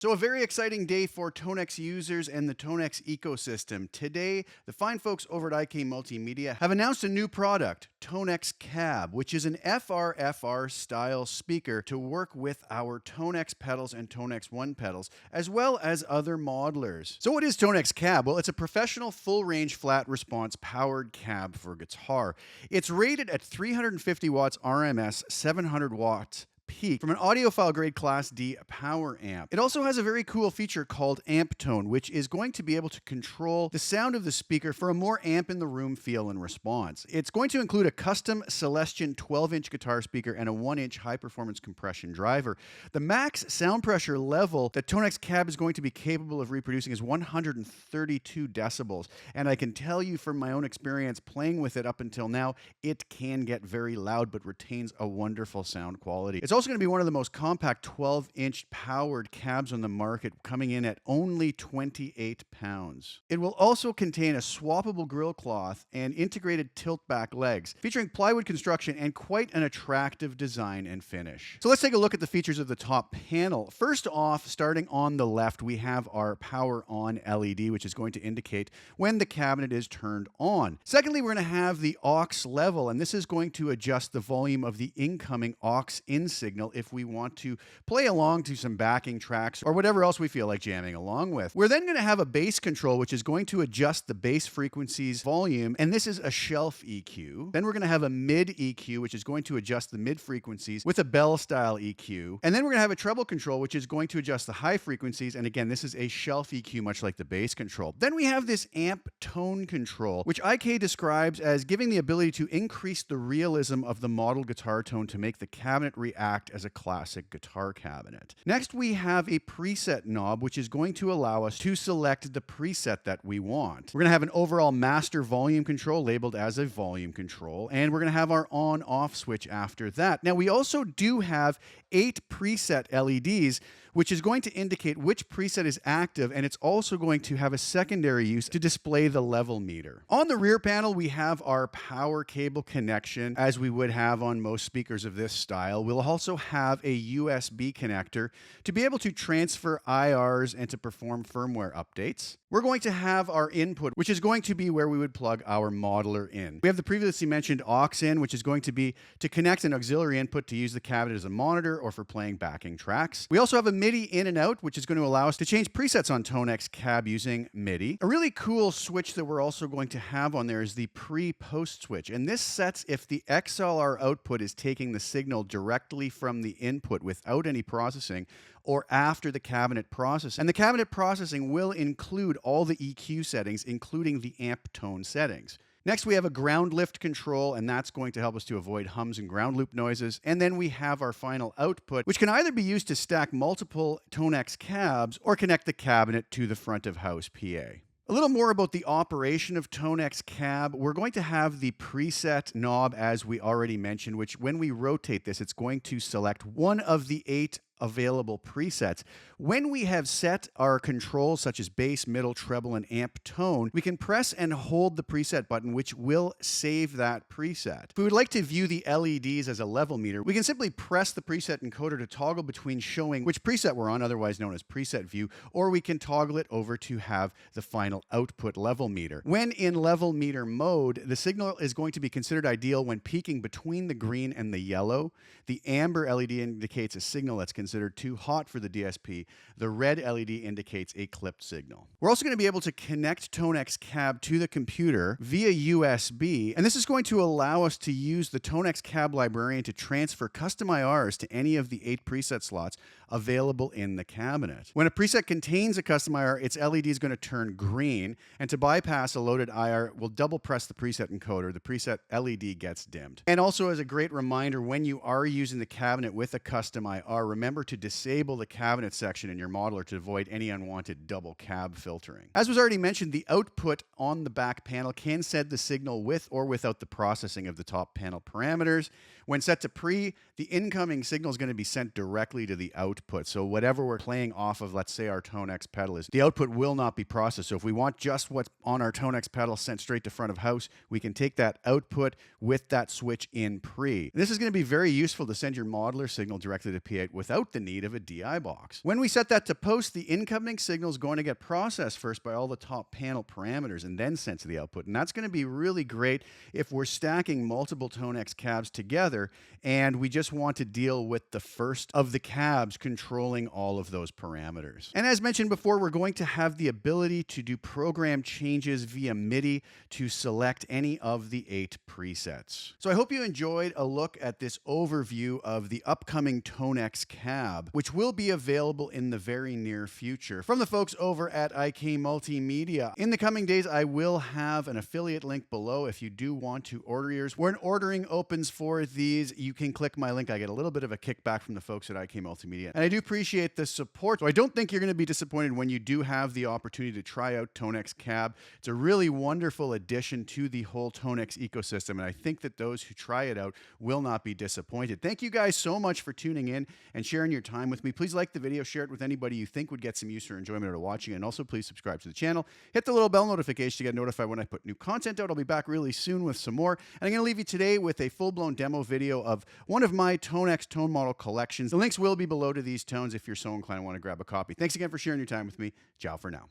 So a very exciting day for Tonex users and the Tonex ecosystem. Today, the fine folks over at IK Multimedia have announced a new product, Tonex Cab, which is an FR style speaker to work with our Tonex pedals and Tonex One pedals, as well as other modelers. So what is Tonex Cab? Well, it's a professional full-range flat response powered cab for guitar. It's rated at 350 watts RMS, 700 watts peak from an audiophile grade Class D power amp. It also has a very cool feature called Amp Tone, which is going to be able to control the sound of the speaker for a more amp in the room feel and response. It's going to include a custom Celestion 12-inch guitar speaker and a 1-inch high-performance compression driver. The max sound pressure level that Tonex Cab is going to be capable of reproducing is 132 decibels, and I can tell you from my own experience playing with it up until now, it can get very loud but retains a wonderful sound quality. It's also going to be one of the most compact 12-inch powered cabs on the market, coming in at only 28 pounds. It will also contain a swappable grill cloth and integrated tilt-back legs, featuring plywood construction and quite an attractive design and finish. So let's take a look at the features of the top panel. First off, starting on the left, we have our power on LED, which is going to indicate when the cabinet is turned on. Secondly, we're going to have the aux level, and this is going to adjust the volume of the incoming aux in signal if we want to play along to some backing tracks or whatever else we feel like jamming along with. We're then going to have a bass control, which is going to adjust the bass frequency's volume, and this is a shelf EQ. Then we're going to have a mid EQ, which is going to adjust the mid frequencies with a bell style EQ. And then we're going to have a treble control, which is going to adjust the high frequencies, and again, this is a shelf EQ, much like the bass control. Then we have this amp tone control, which IK describes as giving the ability to increase the realism of the model guitar tone to make the cabinet react as a classic guitar cabinet. Next, we have a preset knob, which is going to allow us to select the preset that we want. We're going to have an overall master volume control labeled as a volume control, and we're going to have our on-off switch after that. Now, we also do have 8 preset LEDs, which is going to indicate which preset is active, and it's also going to have a secondary use to display the level meter. On the rear panel, we have our power cable connection, as we would have on most speakers of this style. We'll also have a USB connector to be able to transfer IRs and to perform firmware updates. We're going to have our input, which is going to be where we would plug our modeler in. We have the previously mentioned aux in, which is going to be to connect an auxiliary input to use the cabinet as a monitor or for playing backing tracks. We also have a MIDI in and out, which is going to allow us to change presets on Tonex Cab using MIDI. A really cool switch that we're also going to have on there is the pre-post switch, and this sets if the XLR output is taking the signal directly from the input without any processing, or after the cabinet processing. And the cabinet processing will include all the EQ settings, including the amp tone settings. Next, we have a ground lift control, and that's going to help us to avoid hums and ground loop noises. And then we have our final output, which can either be used to stack multiple Tonex cabs or connect the cabinet to the front of house PA. A little more about the operation of Tonex Cab. We're going to have the preset knob, as we already mentioned, which when we rotate this, it's going to select one of the 8 available presets. When we have set our controls such as bass, middle, treble, and amp tone, we can press and hold the preset button, which will save that preset. If we would like to view the LEDs as a level meter, we can simply press the preset encoder to toggle between showing which preset we're on, otherwise known as preset view, or we can toggle it over to have the final output level meter. When in level meter mode, the signal is going to be considered ideal when peaking between the green and the yellow. The amber LED indicates a signal that's considered too hot for the DSP. The red LED indicates a clipped signal. We're also going to be able to connect Tonex Cab to the computer via USB, and this is going to allow us to use the Tonex Cab librarian to transfer custom IRs to any of the 8 preset slots available in the cabinet. When a preset contains a custom IR, its LED is going to turn green, and to bypass a loaded IR, we'll double press the preset encoder. The preset LED gets dimmed. And also, as a great reminder, when you are using the cabinet with a custom IR, remember to disable the cabinet section in your modeler to avoid any unwanted double cab filtering. As was already mentioned, the output on the back panel can send the signal with or without the processing of the top panel parameters. When set to pre, the incoming signal is going to be sent directly to the output. So whatever we're playing off of, let's say our Tonex pedal is, the output will not be processed. So if we want just what's on our Tonex pedal sent straight to front of house, we can take that output with that switch in pre. This is going to be very useful to send your modeler signal directly to P8 without the need of a DI box. When we set that to post, the incoming signal is going to get processed first by all the top panel parameters and then sent to the output. And that's going to be really great if we're stacking multiple Tonex cabs together and we just want to deal with the first of the cabs controlling all of those parameters. And as mentioned before, we're going to have the ability to do program changes via MIDI to select any of the 8 presets. So I hope you enjoyed a look at this overview of the upcoming Tonex cab, which will be available in the very near future from the folks over at IK Multimedia. In the coming days, I will have an affiliate link below if you do want to order yours. When ordering opens for these, you can click my link. I get a little bit of a kickback from the folks at IK Multimedia, and I do appreciate the support. So I don't think you're going to be disappointed when you do have the opportunity to try out Tonex cab. It's a really wonderful addition to the whole Tonex ecosystem, and I think that those who try it out will not be disappointed. Thank you guys so much for tuning in and sharing your time with me. Please like the video, share it with anybody you think would get some use or enjoyment out of watching, and also please subscribe to the channel. Hit the little bell notification to get notified when I put new content out. I'll be back really soon with some more, and I'm going to leave you today with a full-blown demo video of one of my Tonex tone model collections. The links will be below to these tones if you're so inclined and want to grab a copy. Thanks again for sharing your time with me. Ciao for now.